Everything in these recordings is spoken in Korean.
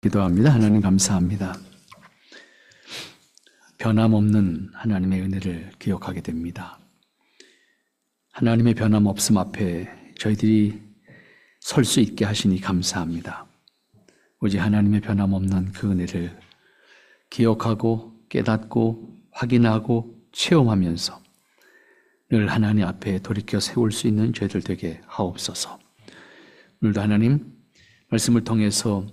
기도합니다. 하나님 감사합니다. 변함없는 하나님의 은혜를 기억하게 됩니다. 하나님의 변함없음 앞에 저희들이 설 수 있게 하시니 감사합니다. 오직 하나님의 변함없는 그 은혜를 기억하고 깨닫고 확인하고 체험하면서 늘 하나님 앞에 돌이켜 세울 수 있는 저희들 되게 하옵소서. 오늘도 하나님 말씀을 통해서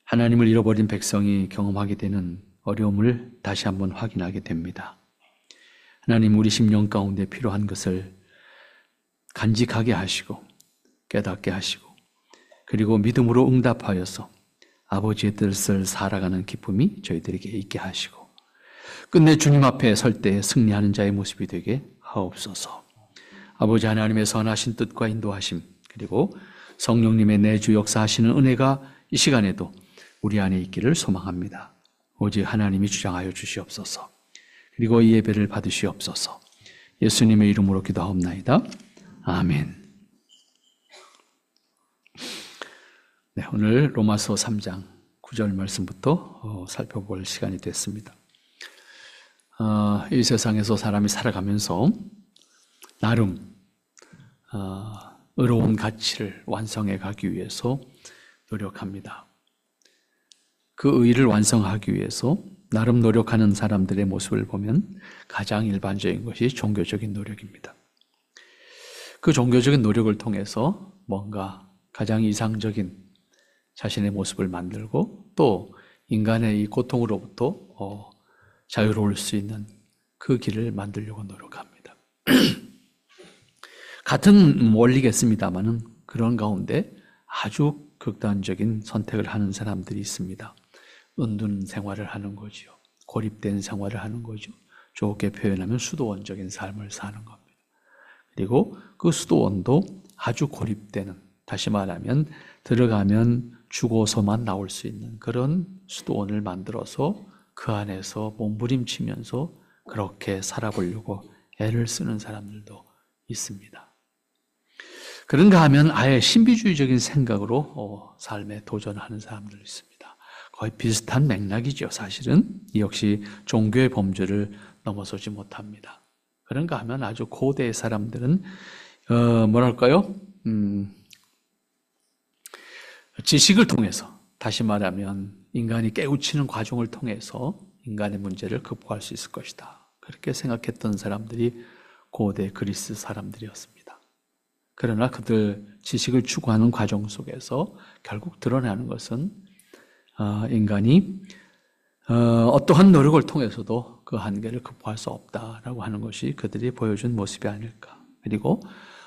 하나님을 잃어버린 백성이 경험하게 되는 어려움을 다시 한번 확인하게 됩니다. 하나님, 우리 심령 가운데 필요한 것을 간직하게 하시고 깨닫게 하시고 그리고 믿음으로 응답하여서 아버지의 뜻을 살아가는 기쁨이 저희들에게 있게 하시고 끝내 주님 앞에 설 때 승리하는 자의 모습이 되게 하옵소서. 아버지 하나님의 선하신 뜻과 인도하심 그리고 성령님의 내주 역사하시는 은혜가 이 시간에도 우리 안에 있기를 소망합니다. 오직 하나님이 주장하여 주시옵소서. 그리고 이 예배를 받으시옵소서. 예수님의 이름으로 기도하옵나이다. 아멘. 네, 오늘 로마서 3장 9절 말씀부터 살펴볼 시간이 됐습니다. 이 세상에서 사람이 살아가면서 나름 의로운 가치를 완성해 가기 위해서 노력합니다. 그 의를 완성하기 위해서 나름 노력하는 사람들의 모습을 보면 가장 일반적인 것이 종교적인 노력입니다. 그 종교적인 노력을 통해서 뭔가 가장 이상적인 자신의 모습을 만들고 또 인간의 이 고통으로부터 자유로울 수 있는 그 길을 만들려고 노력합니다. 같은 원리겠습니다만은 그런 가운데 아주 극단적인 선택을 하는 사람들이 있습니다. 은둔 생활을 하는 거죠. 고립된 생활을 하는 거죠. 좋게 표현하면 수도원적인 삶을 사는 겁니다. 그리고 그 수도원도 아주 고립되는, 다시 말하면 들어가면 죽어서만 나올 수 있는 그런 수도원을 만들어서 그 안에서 몸부림치면서 그렇게 살아보려고 애를 쓰는 사람들도 있습니다. 그런가 하면 아예 신비주의적인 생각으로 삶에 도전하는 사람들도 있습니다. 거의 비슷한 맥락이죠. 사실은 이 역시 종교의 범주를 넘어서지 못합니다. 그런가 하면 아주 고대의 사람들은 뭐랄까요? 지식을 통해서, 다시 말하면 인간이 깨우치는 과정을 통해서 인간의 문제를 극복할 수 있을 것이다. 그렇게 생각했던 사람들이 고대 그리스 사람들이었습니다. 그러나 그들 지식을 추구하는 과정 속에서 결국 드러나는 것은 인간이 어떠한 노력을 통해서도 그 한계를 극복할 수 없다라고 하는 것이 그들이 보여준 모습이 아닐까. 그리고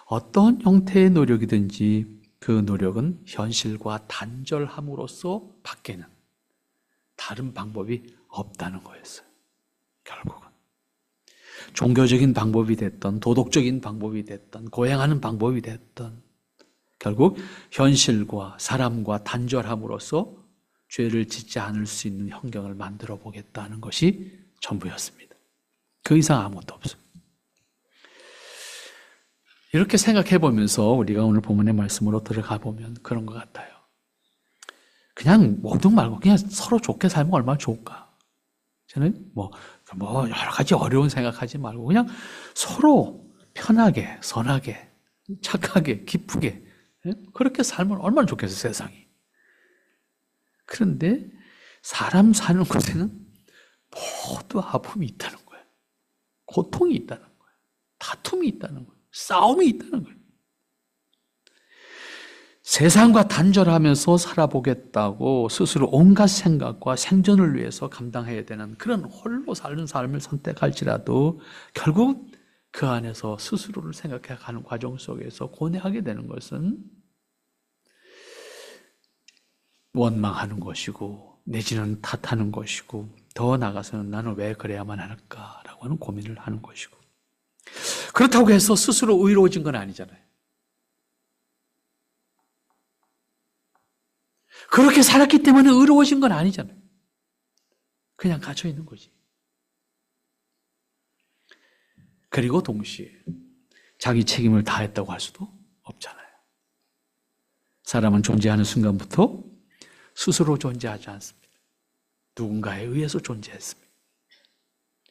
어떤 형태의 노력이든지 그 노력은 현실과 단절함으로써 밖에는 다른 방법이 없다는 거였어요. 결국은 종교적인 방법이 됐던 도덕적인 방법이 됐던 고행하는 방법이 됐던 결국 현실과 사람과 단절함으로써 죄를 짓지 않을 수 있는 환경을 만들어 보겠다는 것이 전부였습니다. 그 이상 아무것도 없습니다. 이렇게 생각해 보면서 우리가 오늘 본문의 말씀으로 들어가 보면 그런 것 같아요. 그냥 모두 말고 그냥 서로 좋게 살면 얼마나 좋을까? 저는 뭐 여러 가지 어려운 생각하지 말고 그냥 서로 편하게, 선하게, 착하게, 기쁘게 그렇게 살면 얼마나 좋겠어요, 세상이. 그런데 사람 사는 곳에는 모두 아픔이 있다는 거예요. 고통이 있다는 거예요. 다툼이 있다는 거예요. 싸움이 있다는 거예요. 세상과 단절하면서 살아보겠다고 스스로 온갖 생각과 생존을 위해서 감당해야 되는 그런 홀로 사는 삶을 선택할지라도 결국 그 안에서 스스로를 생각해 가는 과정 속에서 고뇌하게 되는 것은 원망하는 것이고 내지는 탓하는 것이고 더 나아가서는 나는 왜 그래야만 할까라고 하는 고민을 하는 것이고 그렇다고 해서 스스로 의로워진 건 아니잖아요. 그렇게 살았기 때문에 의로워진 건 아니잖아요. 그냥 갇혀 있는 거지. 그리고 동시에 자기 책임을 다했다고 할 수도 없잖아요. 사람은 존재하는 순간부터 스스로 존재하지 않습니다. 누군가에 의해서 존재했습니다.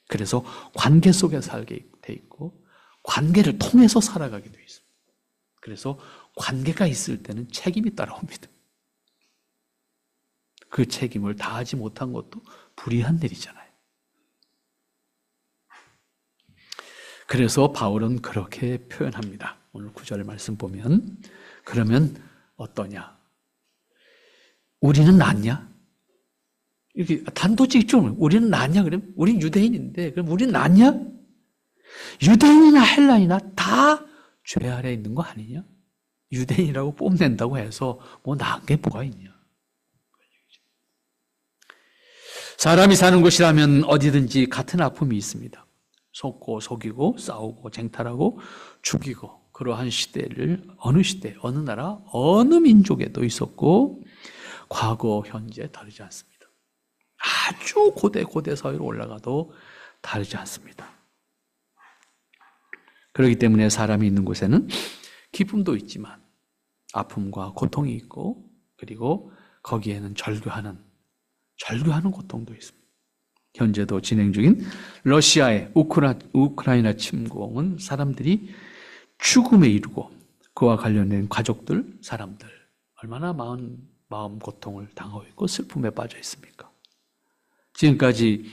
그래서 관계 속에 살게 돼 있고 관계를 통해서 살아가게 돼 있습니다. 그래서 관계가 있을 때는 책임이 따라옵니다. 그 책임을 다하지 못한 것도 불의한 일이잖아요. 그래서 바울은 그렇게 표현합니다. 오늘 9절 말씀 보면 그러면 어떠냐? 우리는 낫냐? 이렇게 단도직입적으로 우리는 낫냐? 그러면 우리는 유대인인데 그럼 우리는 낫냐? 유대인이나 헬라인이나 다 죄 아래 있는 거 아니냐? 유대인이라고 뽐낸다고 해서 뭐 나은 게 뭐가 있냐? 사람이 사는 곳이라면 어디든지 같은 아픔이 있습니다. 속고 속이고 싸우고 쟁탈하고 죽이고 그러한 시대를 어느 시대, 어느 나라, 어느 민족에도 있었고 과거, 현재 다르지 않습니다. 아주 고대 사회로 올라가도 다르지 않습니다. 그렇기 때문에 사람이 있는 곳에는 기쁨도 있지만 아픔과 고통이 있고 그리고 거기에는 절규하는 고통도 있습니다. 현재도 진행 중인 러시아의 우크라이나 침공은 사람들이 죽음에 이르고 그와 관련된 가족들, 사람들 얼마나 마음 고통을 당하고 있고 슬픔에 빠져 있습니까? 지금까지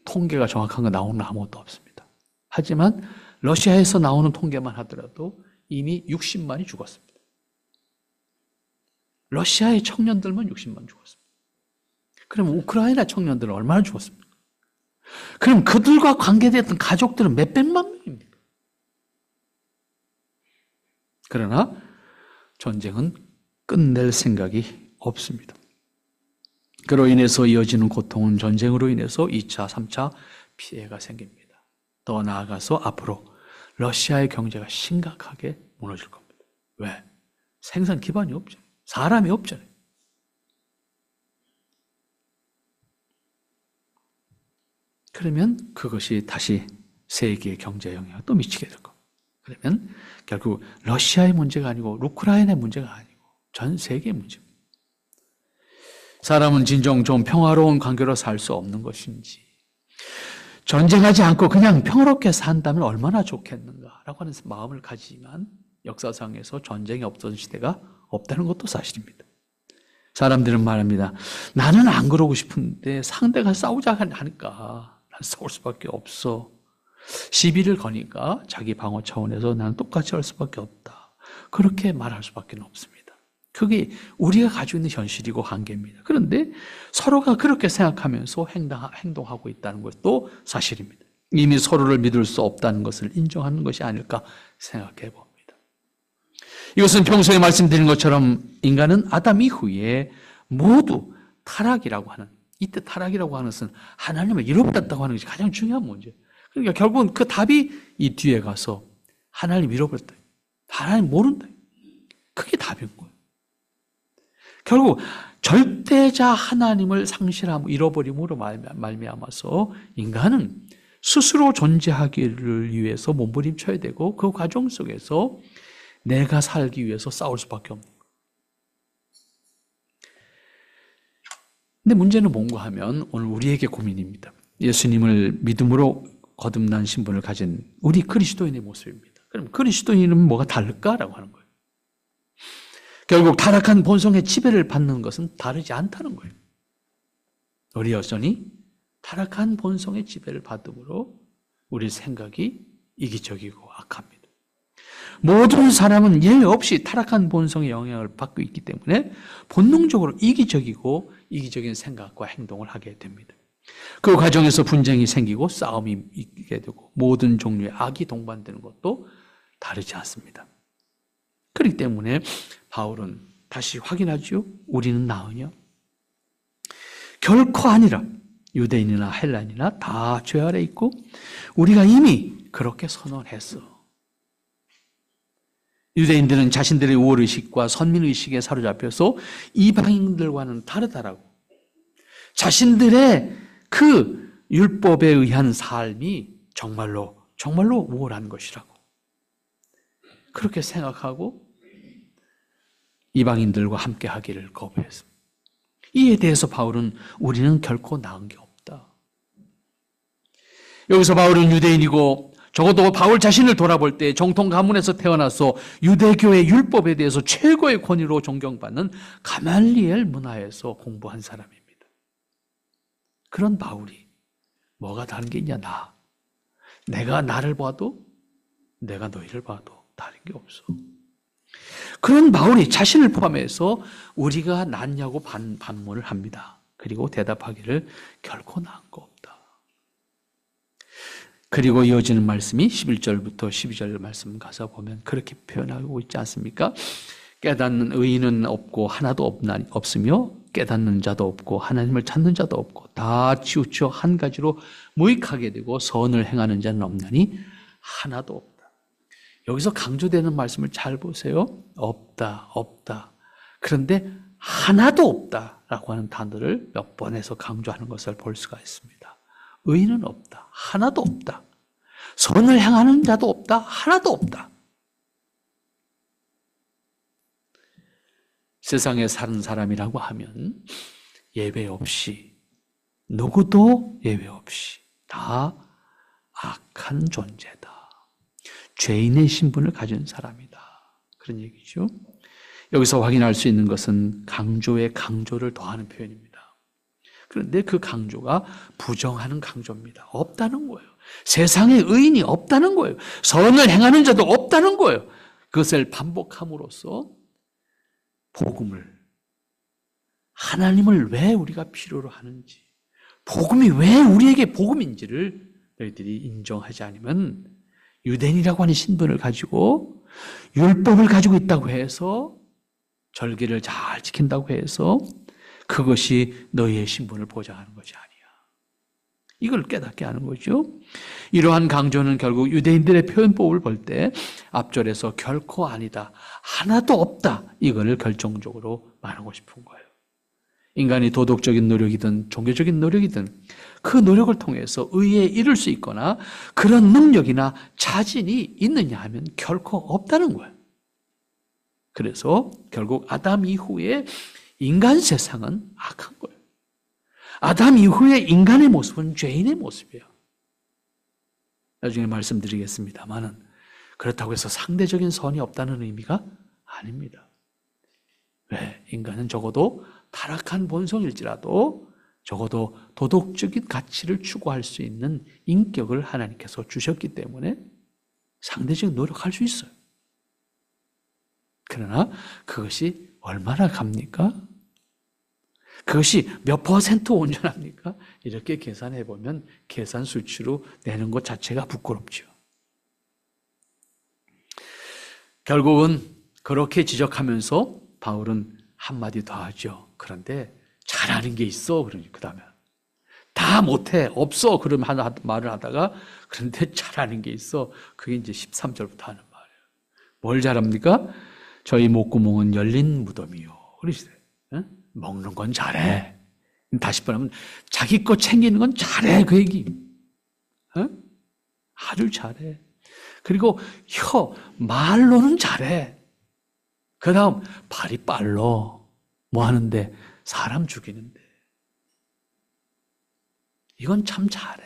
통계가 정확한 거 나오는 건 아무것도 없습니다. 하지만 러시아에서 나오는 통계만 하더라도 이미 60만이 죽었습니다. 러시아의 청년들만 60만 죽었습니다. 그럼 우크라이나 청년들은 얼마나 죽었습니까? 그럼 그들과 관계됐던 가족들은 몇백만 명입니까? 그러나 전쟁은 끝낼 생각이 없습니다. 그로 인해서 이어지는 고통은 전쟁으로 인해서 2차, 3차 피해가 생깁니다. 더 나아가서 앞으로 러시아의 경제가 심각하게 무너질 겁니다. 왜? 생산 기반이 없잖아요. 사람이 없잖아요. 그러면 그것이 다시 세계 경제 영향을 또 미치게 될 겁니다. 그러면 결국 러시아의 문제가 아니고 우크라이나의 문제가 아니고 전 세계의 문제입니다. 사람은 진정 좀 평화로운 관계로 살 수 없는 것인지 전쟁하지 않고 그냥 평화롭게 산다면 얼마나 좋겠는가라고 하는 마음을 가지지만 역사상에서 전쟁이 없던 시대가 없다는 것도 사실입니다. 사람들은 말합니다. 나는 안 그러고 싶은데 상대가 싸우자 하니까 난 싸울 수밖에 없어. 시비를 거니까 자기 방어 차원에서 나는 똑같이 할 수밖에 없다. 그렇게 말할 수밖에 없습니다. 그게 우리가 가지고 있는 현실이고 한계입니다. 그런데 서로가 그렇게 생각하면서 행동하고 있다는 것도 사실입니다. 이미 서로를 믿을 수 없다는 것을 인정하는 것이 아닐까 생각해 봅니다. 이것은 평소에 말씀드린 것처럼 인간은 아담 이후에 모두 타락이라고 하는, 이때 타락이라고 하는 것은 하나님을 잃어버렸다고 하는 것이 가장 중요한 문제예요. 그러니까 결국은 그 답이 이 뒤에 가서 하나님 잃어버렸다. 하나님 모른다. 그게 답인 거예요. 결국 절대자 하나님을 상실함, 잃어버림으로 말미암아서 인간은 스스로 존재하기를 위해서 몸부림쳐야 되고 그 과정 속에서 내가 살기 위해서 싸울 수밖에 없는 거예요. 근데 문제는 뭔가 하면 오늘 우리에게 고민입니다. 예수님을 믿음으로 거듭난 신분을 가진 우리 그리스도인의 모습입니다. 그럼 그리스도인은 뭐가 다를까라고 하는 거예요. 결국 타락한 본성의 지배를 받는 것은 다르지 않다는 거예요. 우리 여전히 타락한 본성의 지배를 받음으로 우리 생각이 이기적이고 악합니다. 모든 사람은 예외 없이 타락한 본성의 영향을 받고 있기 때문에 본능적으로 이기적인 생각과 행동을 하게 됩니다. 그 과정에서 분쟁이 생기고 싸움이 있게 되고 모든 종류의 악이 동반되는 것도 다르지 않습니다. 그렇기 때문에 바울은 다시 확인하죠. 우리는 나으냐? 결코 아니라 유대인이나 헬라인이나 다 죄 아래 있고 우리가 이미 그렇게 선언했어. 유대인들은 자신들의 우월의식과 선민의식에 사로잡혀서 이방인들과는 다르다라고. 자신들의 그 율법에 의한 삶이 정말로 우월한 것이라고. 그렇게 생각하고 이방인들과 함께 하기를 거부했습니다. 이에 대해서 바울은 우리는 결코 나은 게 없다. 여기서 바울은 유대인이고 적어도 바울 자신을 돌아볼 때 정통 가문에서 태어나서 유대교의 율법에 대해서 최고의 권위로 존경받는 가말리엘 문화에서 공부한 사람입니다. 그런 바울이 뭐가 다른 게 있냐? 내가 나를 봐도 내가 너희를 봐도 다른 게 없어. 그런 바울이 자신을 포함해서 우리가 낫냐고 반문을 합니다. 그리고 대답하기를 결코 나은 거 없다. 그리고 이어지는 말씀이 11절부터 12절 말씀 가서 보면 그렇게 표현하고 있지 않습니까? 깨닫는 의인은 없고 하나도 없으며 깨닫는 자도 없고 하나님을 찾는 자도 없고 다 치우쳐 한 가지로 무익하게 되고 선을 행하는 자는 없나니 하나도 없다. 여기서 강조되는 말씀을 잘 보세요. 없다. 그런데 하나도 없다라고 하는 단어를 몇 번에서 강조하는 것을 볼 수가 있습니다. 의인은 없다. 하나도 없다. 선을 행하는 자도 없다. 하나도 없다. 세상에 사는 사람이라고 하면 예외 없이, 누구도 예외 없이 다 악한 존재다. 죄인의 신분을 가진 사람이다. 그런 얘기죠. 여기서 확인할 수 있는 것은 강조에 강조를 더하는 표현입니다. 그런데 그 강조가 부정하는 강조입니다. 없다는 거예요. 세상에 의인이 없다는 거예요. 선을 행하는 자도 없다는 거예요. 그것을 반복함으로써 복음을, 하나님을 왜 우리가 필요로 하는지, 복음이 왜 우리에게 복음인지를 너희들이 인정하지 않으면 유대인이라고 하는 신분을 가지고 율법을 가지고 있다고 해서 절기를 잘 지킨다고 해서 그것이 너희의 신분을 보장하는 것이 아니야. 이걸 깨닫게 하는 거죠. 이러한 강조는 결국 유대인들의 표현법을 볼 때 앞절에서 결코 아니다, 하나도 없다, 이거를 결정적으로 말하고 싶은 거예요. 인간이 도덕적인 노력이든 종교적인 노력이든 그 노력을 통해서 의에 이를 수 있거나 그런 능력이나 자질이 있느냐 하면 결코 없다는 거예요. 그래서 결국 아담 이후에 인간 세상은 악한 거예요. 아담 이후에 인간의 모습은 죄인의 모습이에요. 나중에 말씀드리겠습니다만은 그렇다고 해서 상대적인 선이 없다는 의미가 아닙니다. 왜? 인간은 적어도 타락한 본성일지라도 적어도 도덕적인 가치를 추구할 수 있는 인격을 하나님께서 주셨기 때문에 상대적인 노력할 수 있어요. 그러나 그것이 얼마나 갑니까? 그것이 몇 퍼센트 온전합니까? 이렇게 계산해 보면 계산 수치로 내는 것 자체가 부끄럽죠. 결국은 그렇게 지적하면서 바울은 한마디 더 하죠. 그런데 잘하는 게 있어. 그러니 그 다음에 다 못해, 없어. 그런 말을 하다가 그런데 잘하는 게 있어. 그게 이제 13절부터 하는 말이에요. 뭘 잘합니까? 저희 목구멍은 열린 무덤이요. 그러시대요. 먹는 건 잘해. 다시 말하면 자기 거 챙기는 건 잘해. 그 얘기. 아주 잘해. 그리고 말로는 잘해. 그 다음 발이 빨로 뭐 하는데? 사람 죽이는데. 이건 참 잘해.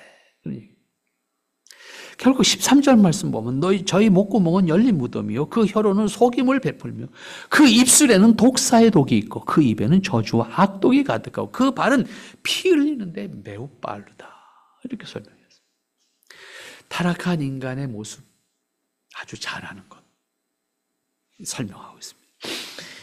결국 13절 말씀 보면 저희 목구멍은 열린 무덤이요 그 혀로는 속임을 베풀며 그 입술에는 독사의 독이 있고 그 입에는 저주와 악독이 가득하고 그 발은 피 흘리는데 매우 빠르다. 이렇게 설명했어요. 타락한 인간의 모습 아주 잘하는 것 설명하고 있습니다.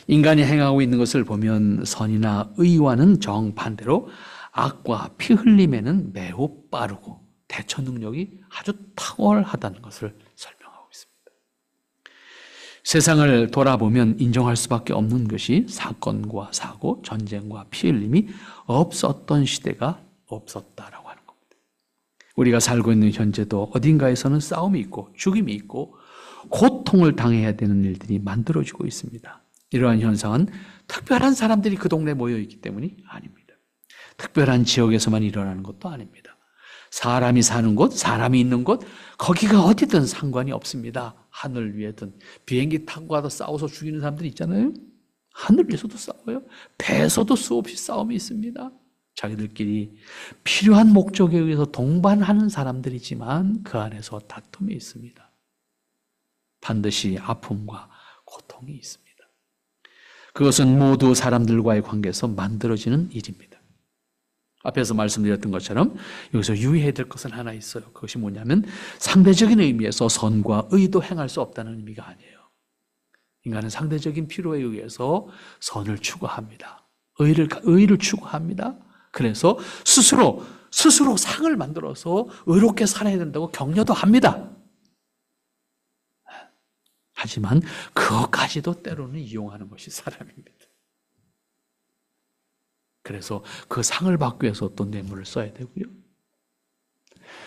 인간이 행하고 있는 것을 보면 선이나 의와는 정반대로 악과 피 흘림에는 매우 빠르고 대처 능력이 아주 탁월하다는 것을 설명하고 있습니다. 세상을 돌아보면 인정할 수밖에 없는 것이 사건과 사고, 전쟁과 피 흘림이 없었던 시대가 없었다라고 하는 겁니다. 우리가 살고 있는 현재도 어딘가에서는 싸움이 있고 죽임이 있고 고통을 당해야 되는 일들이 만들어지고 있습니다. 이러한 현상은 특별한 사람들이 그 동네에 모여있기 때문이 아닙니다. 특별한 지역에서만 일어나는 것도 아닙니다. 사람이 사는 곳, 사람이 있는 곳, 거기가 어디든 상관이 없습니다. 하늘 위에든 비행기 타고 가서 싸워서 죽이는 사람들 있잖아요. 하늘에서도 싸워요. 배에서도 수없이 싸움이 있습니다. 자기들끼리 필요한 목적에 의해서 동반하는 사람들이지만 그 안에서 다툼이 있습니다. 반드시 아픔과 고통이 있습니다. 그것은 모두 사람들과의 관계에서 만들어지는 일입니다. 앞에서 말씀드렸던 것처럼 여기서 유의해야 될 것은 하나 있어요. 그것이 뭐냐면 상대적인 의미에서 선과 의도 행할 수 없다는 의미가 아니에요. 인간은 상대적인 필요에 의해서 선을 추구합니다. 의를 추구합니다. 그래서 스스로 상을 만들어서 의롭게 살아야 된다고 격려도 합니다. 하지만 그것까지도 때로는 이용하는 것이 사람입니다. 그래서 그 상을 받기 위해서 또 뇌물을 써야 되고요.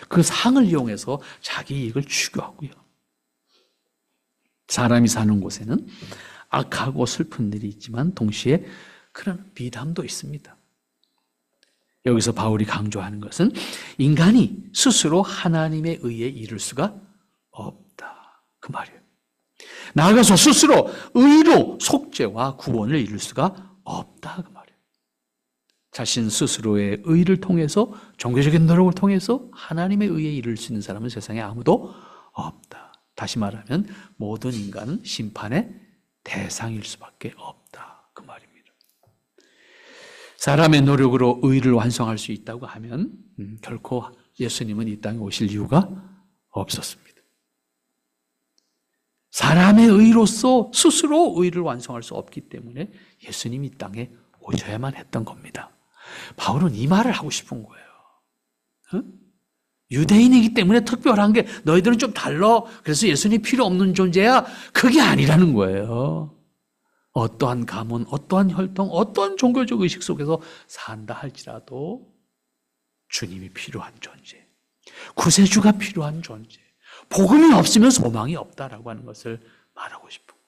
그 상을 이용해서 자기 이익을 추구하고요. 사람이 사는 곳에는 악하고 슬픈 일이 있지만 동시에 그런 비담도 있습니다. 여기서 바울이 강조하는 것은 인간이 스스로 하나님의 의에 이를 수가 없다. 그 말이에요. 나아가서 스스로 의로 속죄와 구원을 이룰 수가 없다. 그 말이에요. 자신 스스로의 의를 통해서 종교적인 노력을 통해서 하나님의 의에 이를 수 있는 사람은 세상에 아무도 없다. 다시 말하면 모든 인간은 심판의 대상일 수밖에 없다. 그 말입니다. 사람의 노력으로 의를 완성할 수 있다고 하면 결코 예수님은 이 땅에 오실 이유가 없었습니다. 사람의 의로서 스스로 의를 완성할 수 없기 때문에 예수님이 이 땅에 오셔야만 했던 겁니다. 바울은 이 말을 하고 싶은 거예요. 유대인이기 때문에 특별한 게 너희들은 좀 달라. 그래서 예수님이 필요 없는 존재야. 그게 아니라는 거예요. 어떠한 가문, 어떠한 혈통, 어떠한 종교적 의식 속에서 산다 할지라도 주님이 필요한 존재, 구세주가 필요한 존재, 복음이 없으면 소망이 없다라고 하는 것을 말하고 싶은 거예요.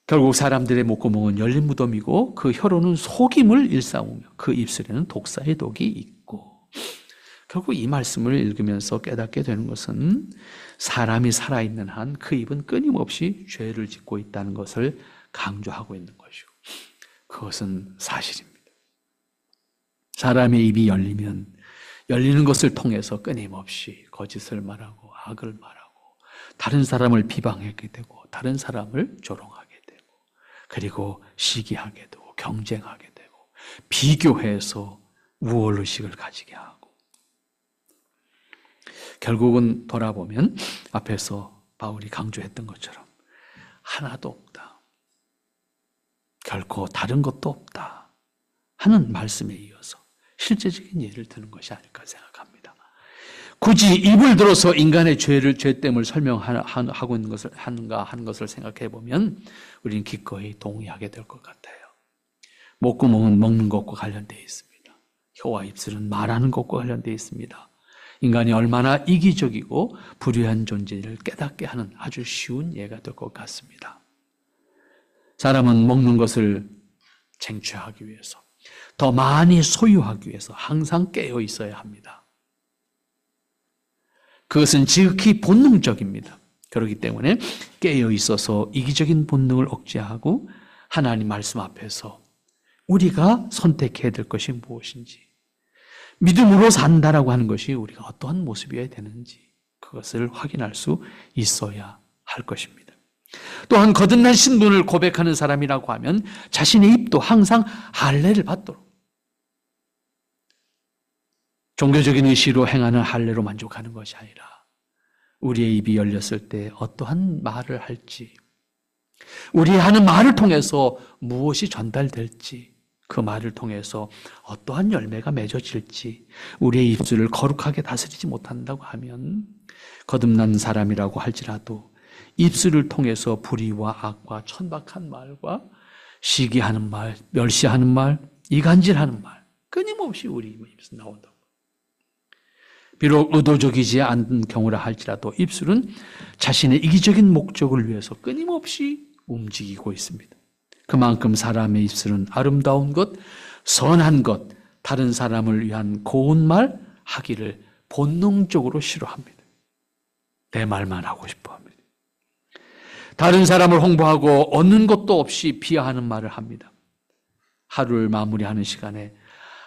결국 사람들의 목구멍은 열린 무덤이고 그 혀로는 속임을 일삼으며 그 입술에는 독사의 독이 있고, 결국 이 말씀을 읽으면서 깨닫게 되는 것은 사람이 살아있는 한 그 입은 끊임없이 죄를 짓고 있다는 것을 강조하고 있는 것이고, 그것은 사실입니다. 사람의 입이 열리면 열리는 것을 통해서 끊임없이 거짓을 말하고 악을 말하고 다른 사람을 비방하게 되고 다른 사람을 조롱하게 되고 그리고 시기하게 되고 경쟁하게 되고 비교해서 우월의식을 가지게 하고, 결국은 돌아보면 앞에서 바울이 강조했던 것처럼 하나도 없다, 결코 다른 것도 없다 하는 말씀에 이어서 실제적인 예를 드는 것이 아닐까 생각합니다. 굳이 입을 들어서 인간의 죄됨을 설명하고 있는 것을 하는가 하는 것을 생각해 보면 우리는 기꺼이 동의하게 될 것 같아요. 목구멍은 먹는 것과 관련되어 있습니다. 혀와 입술은 말하는 것과 관련되어 있습니다. 인간이 얼마나 이기적이고 불의한 존재를 깨닫게 하는 아주 쉬운 예가 될 것 같습니다. 사람은 먹는 것을 쟁취하기 위해서, 더 많이 소유하기 위해서 항상 깨어 있어야 합니다. 그것은 지극히 본능적입니다. 그렇기 때문에 깨어 있어서 이기적인 본능을 억제하고 하나님 말씀 앞에서 우리가 선택해야 될 것이 무엇인지, 믿음으로 산다라고 하는 것이 우리가 어떠한 모습이어야 되는지 그것을 확인할 수 있어야 할 것입니다. 또한 거듭난 신분을 고백하는 사람이라고 하면 자신의 입도 항상 할례를 받도록, 종교적인 의식으로 행하는 할례로 만족하는 것이 아니라 우리의 입이 열렸을 때 어떠한 말을 할지, 우리 하는 말을 통해서 무엇이 전달될지, 그 말을 통해서 어떠한 열매가 맺어질지, 우리의 입술을 거룩하게 다스리지 못한다고 하면 거듭난 사람이라고 할지라도 입술을 통해서 불의와 악과 천박한 말과 시기하는 말, 멸시하는 말, 이간질하는 말 끊임없이 우리 입에서 나온다고. 비록 의도적이지 않은 경우라 할지라도 입술은 자신의 이기적인 목적을 위해서 끊임없이 움직이고 있습니다. 그만큼 사람의 입술은 아름다운 것, 선한 것, 다른 사람을 위한 고운 말 하기를 본능적으로 싫어합니다. 내 말만 하고 싶어 합니다. 다른 사람을 홍보하고 얻는 것도 없이 비하하는 말을 합니다. 하루를 마무리하는 시간에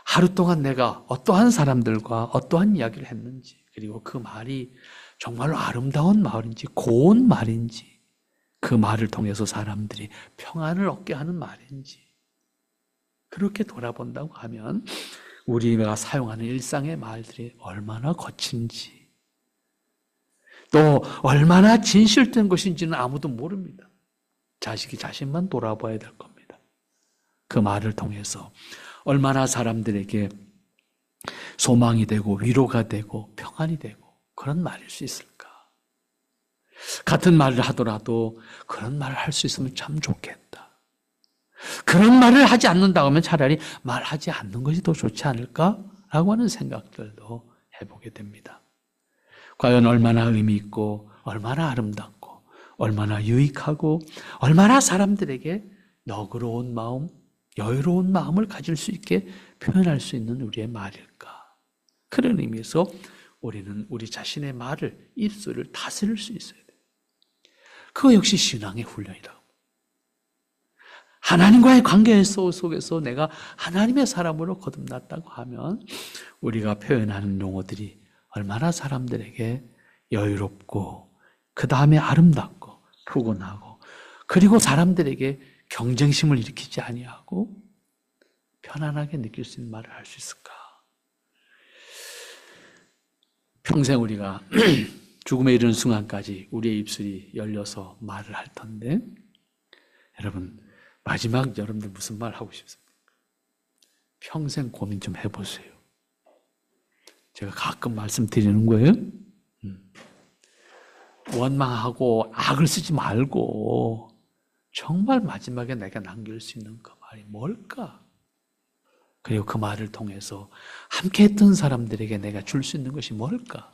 하루 동안 내가 어떠한 사람들과 어떠한 이야기를 했는지, 그리고 그 말이 정말로 아름다운 말인지 고운 말인지, 그 말을 통해서 사람들이 평안을 얻게 하는 말인지, 그렇게 돌아본다고 하면 우리가 사용하는 일상의 말들이 얼마나 거친지, 또 얼마나 진실된 것인지는 아무도 모릅니다. 자식이 자신만 돌아봐야 될 겁니다. 그 말을 통해서 얼마나 사람들에게 소망이 되고 위로가 되고 평안이 되고 그런 말일 수 있을까? 같은 말을 하더라도 그런 말을 할 수 있으면 참 좋겠다. 그런 말을 하지 않는다고 하면 차라리 말하지 않는 것이 더 좋지 않을까라고 하는 생각들도 해보게 됩니다. 과연 얼마나 의미 있고 얼마나 아름답고 얼마나 유익하고 얼마나 사람들에게 너그러운 마음, 여유로운 마음을 가질 수 있게 표현할 수 있는 우리의 말일까? 그런 의미에서 우리는 우리 자신의 말을, 입술을 다스릴 수 있어야 돼요. 그거 역시 신앙의 훈련이라고. 하나님과의 관계 속에서 내가 하나님의 사람으로 거듭났다고 하면 우리가 표현하는 용어들이 얼마나 사람들에게 여유롭고 그 다음에 아름답고 푸근하고, 그리고 사람들에게 경쟁심을 일으키지 아니하고 편안하게 느낄 수 있는 말을 할 수 있을까? 평생 우리가 죽음에 이르는 순간까지 우리의 입술이 열려서 말을 할 텐데, 여러분 마지막 여러분들 무슨 말 하고 싶습니까? 평생 고민 좀 해보세요. 제가 가끔 말씀드리는 거예요. 원망하고 악을 쓰지 말고 정말 마지막에 내가 남길 수 있는 그 말이 뭘까? 그리고 그 말을 통해서 함께 했던 사람들에게 내가 줄 수 있는 것이 뭘까?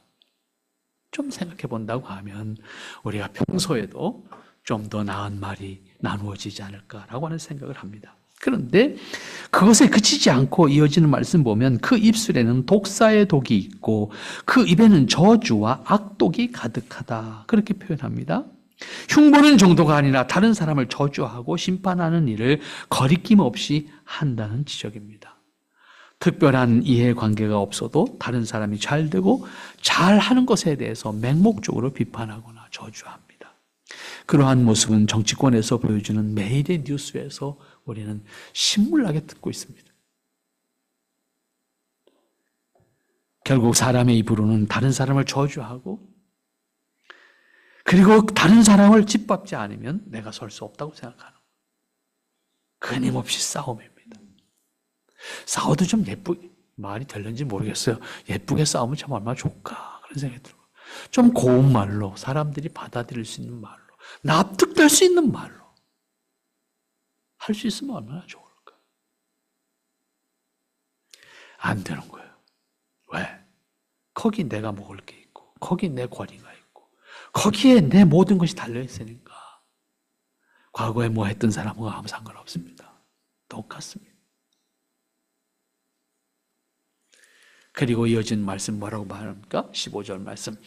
좀 생각해 본다고 하면 우리가 평소에도 좀 더 나은 말이 나누어지지 않을까라고 하는 생각을 합니다. 그런데 그것에 그치지 않고 이어지는 말씀 보면 그 입술에는 독사의 독이 있고 그 입에는 저주와 악독이 가득하다, 그렇게 표현합니다. 흉보는 정도가 아니라 다른 사람을 저주하고 심판하는 일을 거리낌 없이 한다는 지적입니다. 특별한 이해관계가 없어도 다른 사람이 잘 되고 잘하는 것에 대해서 맹목적으로 비판하거나 저주합니다. 그러한 모습은 정치권에서 보여주는 매일의 뉴스에서 우리는 신물나게 듣고 있습니다. 결국 사람의 입으로는 다른 사람을 저주하고, 그리고 다른 사람을 짓밟지 않으면 내가 설 수 없다고 생각하는, 끊임없이 싸움입니다. 싸워도 좀 예쁘게, 말이 될는지 모르겠어요. 예쁘게 싸우면 참 얼마나 좋을까 그런 생각이 들어요. 좀 고운 말로, 사람들이 받아들일 수 있는 말로, 납득될 수 있는 말로 할 수 있으면 얼마나 좋을까. 안 되는 거예요. 왜? 거기 내가 먹을 게 있고, 거기 내 권위가 있고, 거기에 내 모든 것이 달려있으니까 과거에 뭐 했던 사람과 아무 상관없습니다. 똑같습니다. 그리고 이어진 말씀 뭐라고 말합니까? 15절 말씀.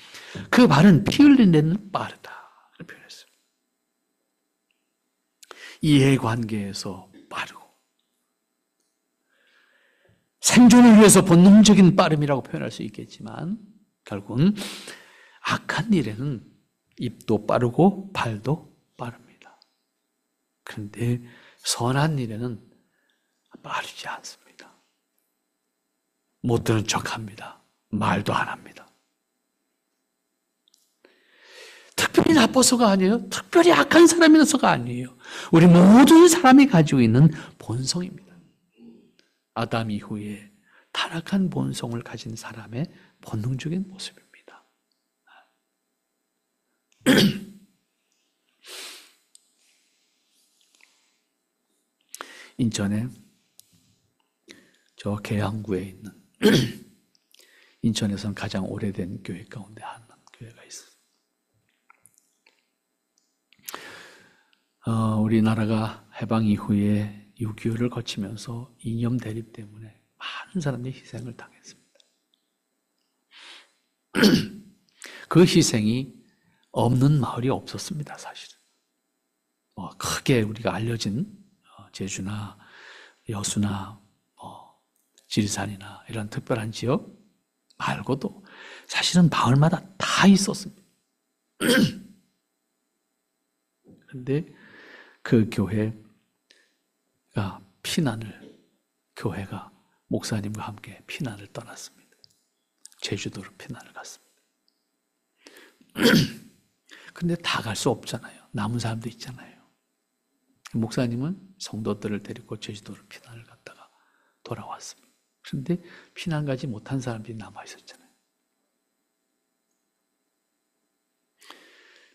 그 말은 피 흘린 데는 빠르다, 그렇게 표현했어요. 이해관계에서 빠르고 생존을 위해서 본능적인 빠름이라고 표현할 수 있겠지만 결국은 악한 일에는 입도 빠르고 발도 빠릅니다. 그런데 선한 일에는 빠르지 않습니다. 못 들은 척합니다. 말도 안 합니다. 특별히 나빠서가 아니에요. 특별히 악한 사람이라서가 아니에요. 우리 모든 사람이 가지고 있는 본성입니다. 아담 이후에 타락한 본성을 가진 사람의 본능적인 모습입니다. 인천에 저 계양구에 있는 인천에서는 가장 오래된 교회 가운데 한 교회가 있어요. 우리나라가 해방 이후에 6.25를 거치면서 이념 대립 때문에 많은 사람들이 희생을 당했습니다. 그 희생이 없는 마을이 없었습니다, 사실은. 크게 우리가 알려진 제주나 여수나 지리산이나 이런 특별한 지역 말고도 사실은 마을마다 다 있었습니다. 그런데 그 교회가 교회가 목사님과 함께 피난을 떠났습니다. 제주도로 피난을 갔습니다. 근데 다 갈 수 없잖아요. 남은 사람도 있잖아요. 목사님은 성도들을 데리고 제주도로 피난을 갔다가 돌아왔습니다. 그런데 피난 가지 못한 사람들이 남아 있었잖아요.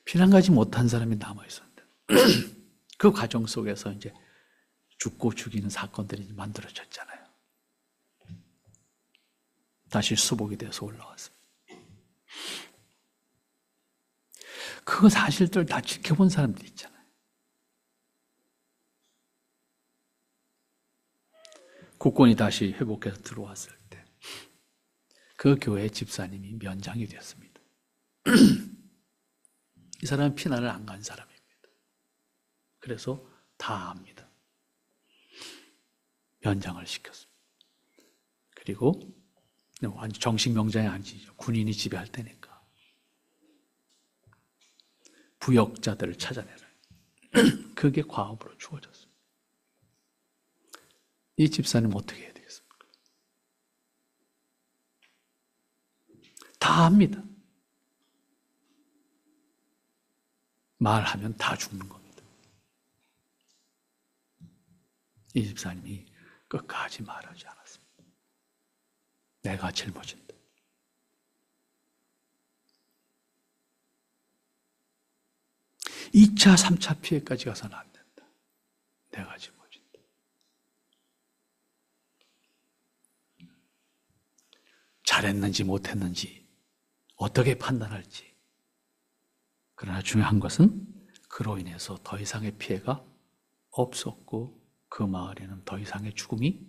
피난 가지 못한 사람이 남아 있었는데 그 과정 속에서 이제 죽고 죽이는 사건들이 만들어졌잖아요. 다시 수복이 돼서 올라왔습니다. 그 사실들 다 지켜본 사람들이 있잖아요. 국권이 다시 회복해서 들어왔을 때 그 교회 집사님이 면장이 됐습니다. 이 사람은 피난을 안 간 사람입니다. 그래서 다 압니다. 면장을 시켰습니다. 그리고 완전 정식 명장이 아니죠. 군인이 지배할 때니까. 부역자들을 찾아내라. 그게 과업으로 주어졌습니다. 이 집사님 어떻게 해야 되겠습니까? 다 합니다. 말하면 다 죽는 겁니다. 이 집사님이 끝까지 말하지 않았습니다. 내가 짊어진다. (2차) (3차) 피해까지 가서는 안 된다. 내가 짊어진다. 잘했는지 못했는지 어떻게 판단할지. 그러나 중요한 것은 그로 인해서 더 이상의 피해가 없었고 그 마을에는 더 이상의 죽음이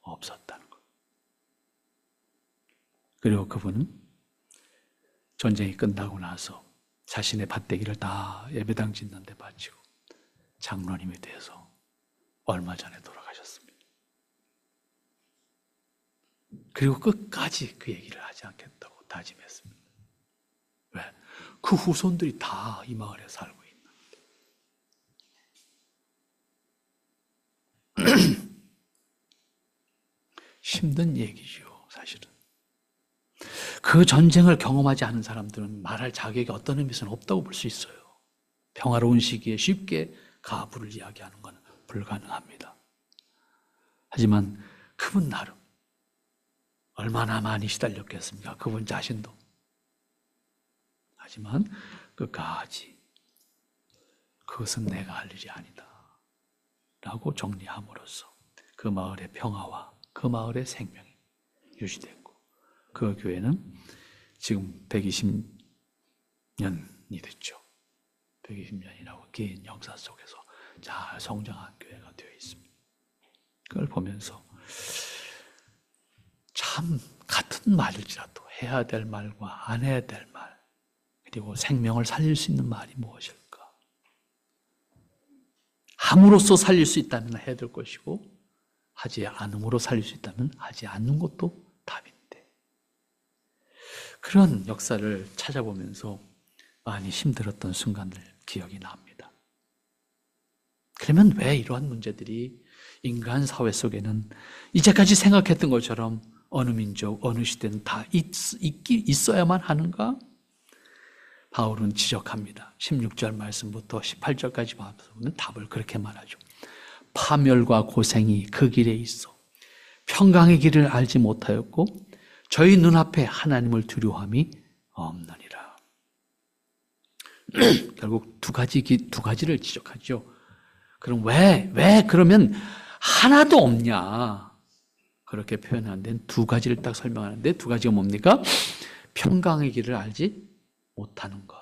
없었다는 것. 그리고 그분은 전쟁이 끝나고 나서 자신의 밭대기를 다 예배당 짓는 데 바치고 장로님이 돼서 얼마 전에 돌아가셨습니다. 그리고 끝까지 그 얘기를 하지 않겠다고 다짐했습니다. 왜? 그 후손들이 다 이 마을에 살고 있는데. 힘든 얘기죠, 사실은. 그 전쟁을 경험하지 않은 사람들은 말할 자격이 어떤 의미에서는 없다고 볼 수 있어요. 평화로운 시기에 쉽게 가부를 이야기하는 건 불가능합니다. 하지만 그분 나름 얼마나 많이 시달렸겠습니까? 그분 자신도. 하지만 끝까지 그것은 내가 할 일이 아니다 라고 정리함으로써 그 마을의 평화와 그 마을의 생명이 유지됐고 그 교회는 지금 120년이 됐죠. 120년이라고 긴 역사 속에서 잘 성장한 교회가 되어 있습니다. 그걸 보면서 참 같은 말일지라도 해야 될 말과 안 해야 될 말, 그리고 생명을 살릴 수 있는 말이 무엇일까? 함으로써 살릴 수 있다면 해야 될 것이고 하지 않음으로 살릴 수 있다면 하지 않는 것도 답인데, 그런 역사를 찾아보면서 많이 힘들었던 순간들 기억이 납니다. 그러면 왜 이러한 문제들이 인간 사회 속에는 이제까지 생각했던 것처럼 어느 민족, 어느 시대는 다 있어야만 하는가? 바울은 지적합니다. 16절 말씀부터 18절까지 보면 답을 그렇게 말하죠. 파멸과 고생이 그 길에 있어 평강의 길을 알지 못하였고 저희 눈앞에 하나님을 두려워함이 없느니라. 결국 두 가지를 지적하죠. 그럼 왜 그러면 하나도 없냐? 그렇게 표현한 데는 두 가지를 딱 설명하는데, 두 가지가 뭡니까? 평강의 길을 알지 못하는 것.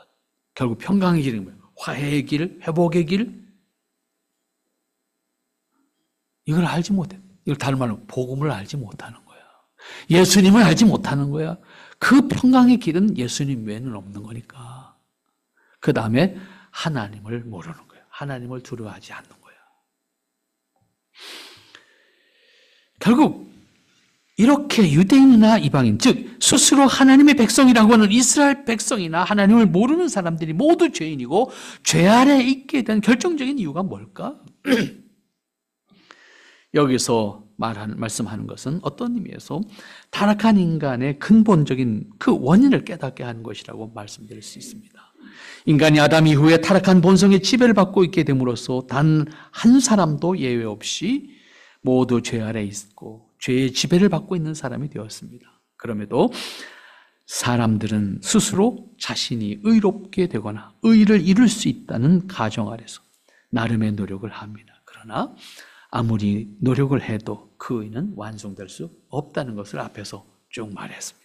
결국 평강의 길은 뭐예요? 화해의 길, 회복의 길. 이걸 알지 못해. 이걸 다른 말로 복음을 알지 못하는 거야. 예수님을 알지 못하는 거야. 그 평강의 길은 예수님 외에는 없는 거니까. 그 다음에 하나님을 모르는 거예요. 하나님을 두려워하지 않는 거야. 결국 이렇게 유대인이나 이방인, 즉 스스로 하나님의 백성이라고 하는 이스라엘 백성이나 하나님을 모르는 사람들이 모두 죄인이고 죄 아래에 있게 된 결정적인 이유가 뭘까? 여기서 말씀하는 것은 어떤 의미에서 타락한 인간의 근본적인 그 원인을 깨닫게 하는 것이라고 말씀드릴 수 있습니다. 인간이 아담 이후에 타락한 본성의 지배를 받고 있게 됨으로써 단 한 사람도 예외 없이 모두 죄 아래에 있고 죄의 지배를 받고 있는 사람이 되었습니다. 그럼에도 사람들은 스스로 자신이 의롭게 되거나 의를 이룰 수 있다는 가정 아래서 나름의 노력을 합니다. 그러나 아무리 노력을 해도 그 의는 완성될 수 없다는 것을 앞에서 쭉 말했습니다.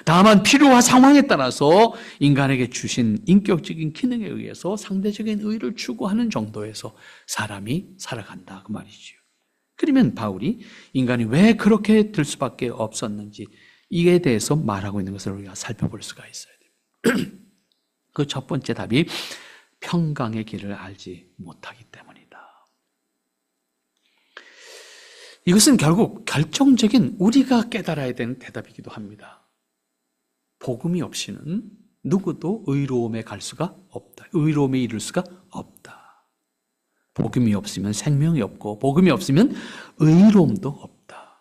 다만 필요와 상황에 따라서 인간에게 주신 인격적인 기능에 의해서 상대적인 의를 추구하는 정도에서 사람이 살아간다 그 말이지요. 그러면 바울이 인간이 왜 그렇게 될 수밖에 없었는지 이에 대해서 말하고 있는 것을 우리가 살펴볼 수가 있어야 됩니다. 그 첫 번째 답이 평강의 길을 알지 못하기 때문이다. 이것은 결국 결정적인 우리가 깨달아야 되는 대답이기도 합니다. 복음이 없이는 누구도 의로움에 갈 수가 없다. 의로움에 이를 수가 없다. 복음이 없으면 생명이 없고 복음이 없으면 의로움도 없다.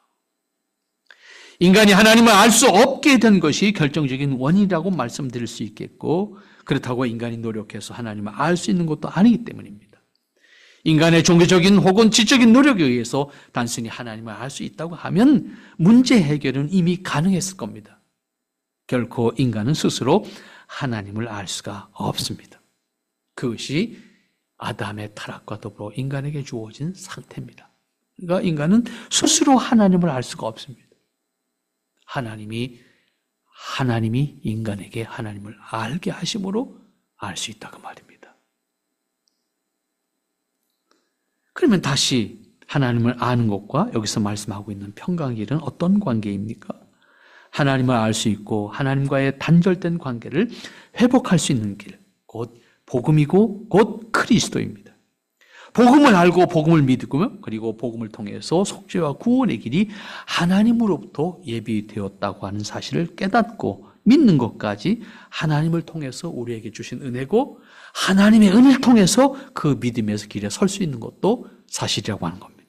인간이 하나님을 알 수 없게 된 것이 결정적인 원인이라고 말씀드릴 수 있겠고 그렇다고 인간이 노력해서 하나님을 알 수 있는 것도 아니기 때문입니다. 인간의 종교적인 혹은 지적인 노력에 의해서 단순히 하나님을 알 수 있다고 하면 문제 해결은 이미 가능했을 겁니다. 결코 인간은 스스로 하나님을 알 수가 없습니다. 그것이 아담의 타락과 더불어 인간에게 주어진 상태입니다. 그러니까 인간은 스스로 하나님을 알 수가 없습니다. 하나님이 인간에게 하나님을 알게 하심으로 알 수 있다 그 말입니다. 그러면 다시 하나님을 아는 것과 여기서 말씀하고 있는 평강의 길은 어떤 관계입니까? 하나님을 알 수 있고 하나님과의 단절된 관계를 회복할 수 있는 길, 곧 복음이고 곧 그리스도입니다. 복음을 알고 복음을 믿고 그리고 복음을 통해서 속죄와 구원의 길이 하나님으로부터 예비되었다고 하는 사실을 깨닫고 믿는 것까지 하나님을 통해서 우리에게 주신 은혜고 하나님의 은혜를 통해서 그 믿음에서 길에 설 수 있는 것도 사실이라고 하는 겁니다.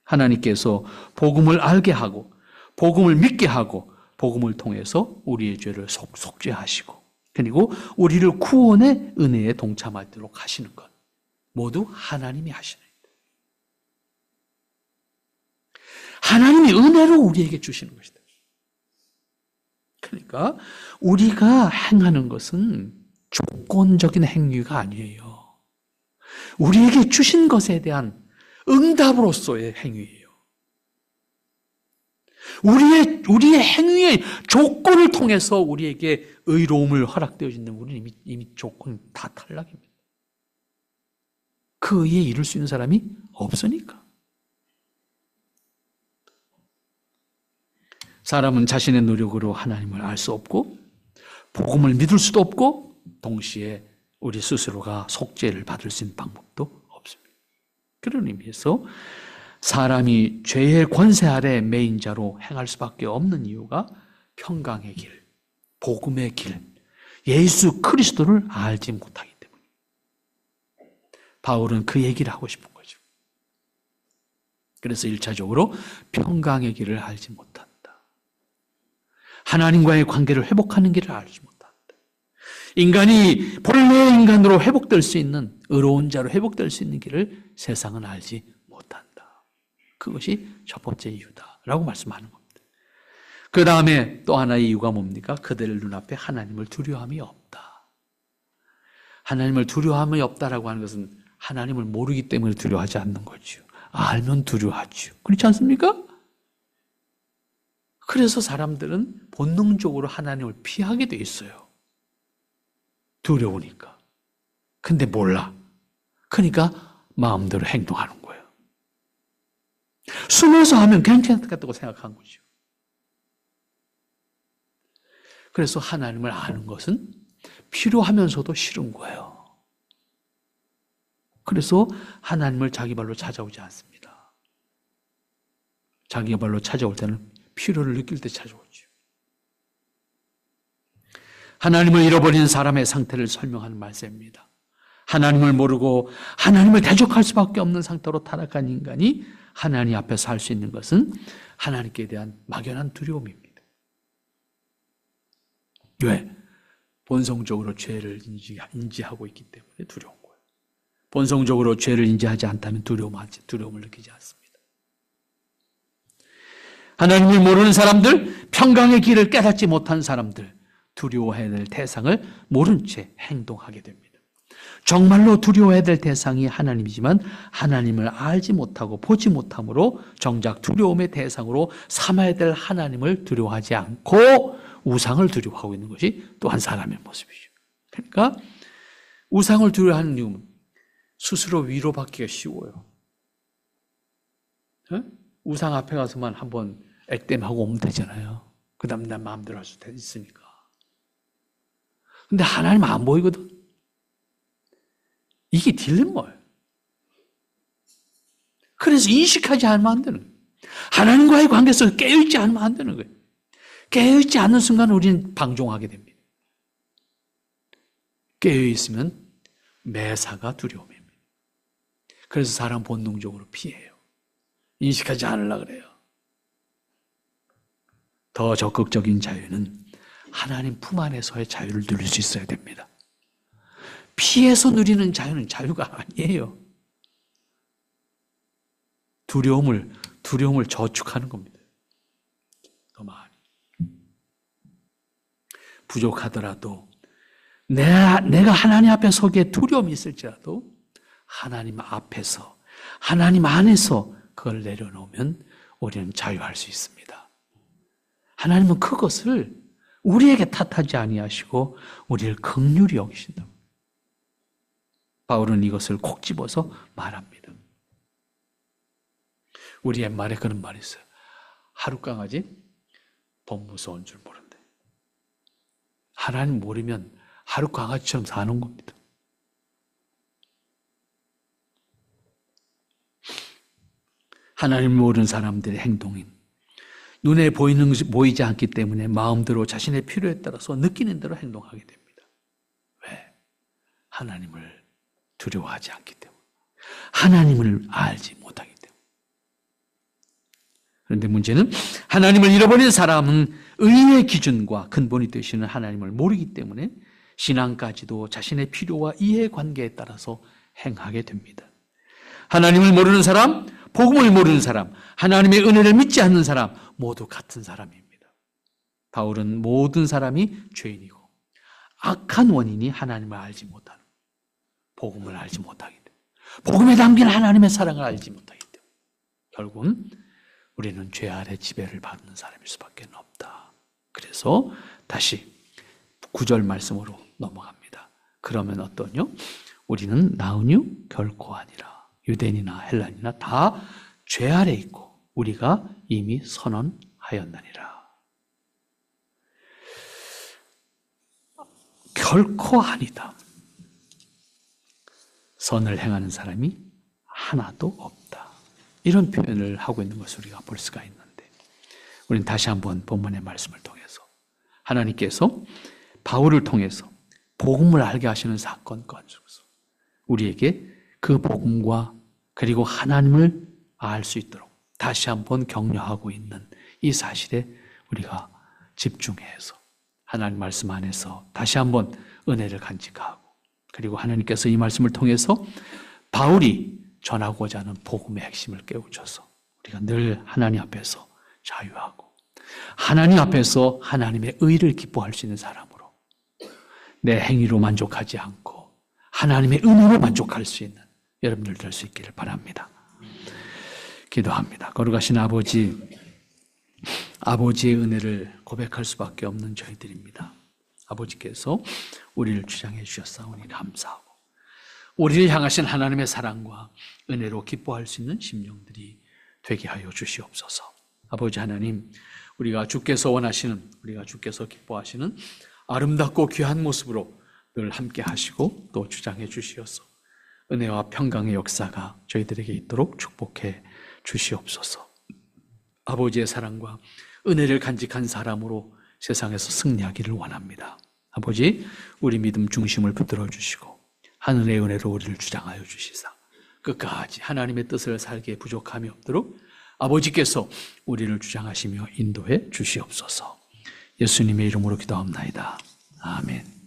하나님께서 복음을 알게 하고 복음을 믿게 하고 복음을 통해서 우리의 죄를 속죄하시고 그리고 우리를 구원의 은혜에 동참하도록 하시는 것 모두 하나님이 하시는 것. 하나님이 은혜로 우리에게 주시는 것이다. 그러니까 우리가 행하는 것은 조건적인 행위가 아니에요. 우리에게 주신 것에 대한 응답으로서의 행위예요. 우리의 행위의 조건을 통해서 우리에게 의로움을 허락되어진다면 우리는 이미 조건이 다 탈락입니다. 그 의에 이룰 수 있는 사람이 없으니까. 사람은 자신의 노력으로 하나님을 알 수 없고 복음을 믿을 수도 없고 동시에 우리 스스로가 속죄를 받을 수 있는 방법도 없습니다. 그런 의미에서 사람이 죄의 권세 아래 매인 자로 행할 수밖에 없는 이유가 평강의 길, 복음의 길, 예수 그리스도를 알지 못하기 때문입니다. 바울은 그 얘기를 하고 싶은 거죠. 그래서 1차적으로 평강의 길을 알지 못한다. 하나님과의 관계를 회복하는 길을 알지 못한다. 인간이 본래의 인간으로 회복될 수 있는 의로운 자로 회복될 수 있는 길을 세상은 알지 못한다. 그것이 첫 번째 이유다라고 말씀하는 겁니다. 그 다음에 또 하나의 이유가 뭡니까? 그들의 눈앞에 하나님을 두려워함이 없다. 하나님을 두려워함이 없다라고 하는 것은 하나님을 모르기 때문에 두려워하지 않는 거죠. 알면 두려워하죠. 그렇지 않습니까? 그래서 사람들은 본능적으로 하나님을 피하게 돼 있어요. 두려우니까. 근데 몰라. 그러니까 마음대로 행동하는 거예요. 숨어서 하면 괜찮다고 생각한 거죠. 그래서 하나님을 아는 것은 필요하면서도 싫은 거예요. 그래서 하나님을 자기 발로 찾아오지 않습니다. 자기 발로 찾아올 때는 필요를 느낄 때 찾아오죠. 하나님을 잃어버린 사람의 상태를 설명하는 말씀입니다. 하나님을 모르고 하나님을 대적할 수밖에 없는 상태로 타락한 인간이 하나님 앞에서 할 수 있는 것은 하나님께 대한 막연한 두려움입니다. 왜? 본성적으로 죄를 인지하고 있기 때문에 두려운 거예요. 본성적으로 죄를 인지하지 않다면 두려움을 느끼지 않습니다. 하나님을 모르는 사람들, 평강의 길을 깨닫지 못한 사람들, 두려워해야 될 대상을 모른 채 행동하게 됩니다. 정말로 두려워해야 될 대상이 하나님이지만 하나님을 알지 못하고 보지 못함으로 정작 두려움의 대상으로 삼아야 될 하나님을 두려워하지 않고 우상을 두려워하고 있는 것이 또한 사람의 모습이죠. 그러니까 우상을 두려워하는 이유는 스스로 위로받기가 쉬워요. 우상 앞에 가서만 한번 액땜하고 오면 되잖아요. 그 다음 내 마음대로 할 수 있으니까. 근데 하나님 안 보이거든. 이게 딜레마예요. 그래서 인식하지 않으면 안 되는 거예요. 하나님과의 관계 속에 깨어있지 않으면 안 되는 거예요. 깨어있지 않는 순간 우리는 방종하게 됩니다. 깨어있으면 매사가 두려움입니다. 그래서 사람 본능적으로 피해요. 인식하지 않으려고 그래요. 더 적극적인 자유는 하나님 품 안에서의 자유를 누릴 수 있어야 됩니다. 피해서 누리는 자유는 자유가 아니에요. 두려움을 저축하는 겁니다. 더 많이. 부족하더라도 내가 하나님 앞에 서기에 두려움이 있을지라도 하나님 앞에서 하나님 안에서 그걸 내려놓으면 우리는 자유할 수 있습니다. 하나님은 그것을 우리에게 탓하지 아니하시고 우리를 긍휼히 여기신다. 바울은 이것을 콕 집어서 말합니다. 우리 옛말에 그런 말이 있어요. 하룻강아지 더 무서운 줄 모른대. 하나님 모르면 하룻강아지처럼 사는 겁니다. 하나님 모르는 사람들의 행동인 눈에 보이는 것이 보이지 않기 때문에 마음대로 자신의 필요에 따라서 느끼는 대로 행동하게 됩니다. 왜? 하나님을 두려워하지 않기 때문에. 하나님을 알지 못하기 때문에. 그런데 문제는 하나님을 잃어버린 사람은 의의 기준과 근본이 되시는 하나님을 모르기 때문에 신앙까지도 자신의 필요와 이해관계에 따라서 행하게 됩니다. 하나님을 모르는 사람, 복음을 모르는 사람, 하나님의 은혜를 믿지 않는 사람 모두 같은 사람입니다. 바울은 모든 사람이 죄인이고 악한 원인이 하나님을 알지 못하는, 복음을 알지 못하기 때문에, 복음에 담긴 하나님의 사랑을 알지 못하기 때문에 결국은 우리는 죄 아래 지배를 받는 사람일 수밖에 없다. 그래서 다시 9절 말씀으로 넘어갑니다. 그러면 어떠냐? 우리는 나으뇨? 결코 아니라. 유대인이나 헬라인이나 다 죄 아래 있고 우리가 이미 선언하였나니라. 결코 아니다. 선을 행하는 사람이 하나도 없다. 이런 표현을 하고 있는 것을 우리가 볼 수가 있는데 우리는 다시 한번 본문의 말씀을 통해서 하나님께서 바울을 통해서 복음을 알게 하시는 사건 가운데서 우리에게 그 복음과 그리고 하나님을 알 수 있도록 다시 한번 격려하고 있는 이 사실에 우리가 집중해서 하나님 말씀 안에서 다시 한번 은혜를 간직하고 그리고 하나님께서 이 말씀을 통해서 바울이 전하고자 하는 복음의 핵심을 깨우쳐서 우리가 늘 하나님 앞에서 자유하고 하나님 앞에서 하나님의 의를 기뻐할 수 있는 사람으로 내 행위로 만족하지 않고 하나님의 은혜로 만족할 수 있는 여러분들 될 수 있기를 바랍니다. 기도합니다. 거룩하신 아버지, 아버지의 은혜를 고백할 수밖에 없는 저희들입니다. 아버지께서 우리를 주장해 주셨사오니 감사하고 우리를 향하신 하나님의 사랑과 은혜로 기뻐할 수 있는 심령들이 되게 하여 주시옵소서. 아버지 하나님, 우리가 주께서 원하시는, 우리가 주께서 기뻐하시는 아름답고 귀한 모습으로 늘 함께 하시고 또 주장해 주시옵소서. 은혜와 평강의 역사가 저희들에게 있도록 축복해 주시옵소서. 아버지의 사랑과 은혜를 간직한 사람으로 세상에서 승리하기를 원합니다. 아버지, 우리 믿음 중심을 붙들어 주시고 하늘의 은혜로 우리를 주장하여 주시사 끝까지 하나님의 뜻을 살기에 부족함이 없도록 아버지께서 우리를 주장하시며 인도해 주시옵소서. 예수님의 이름으로 기도합나이다. 아멘.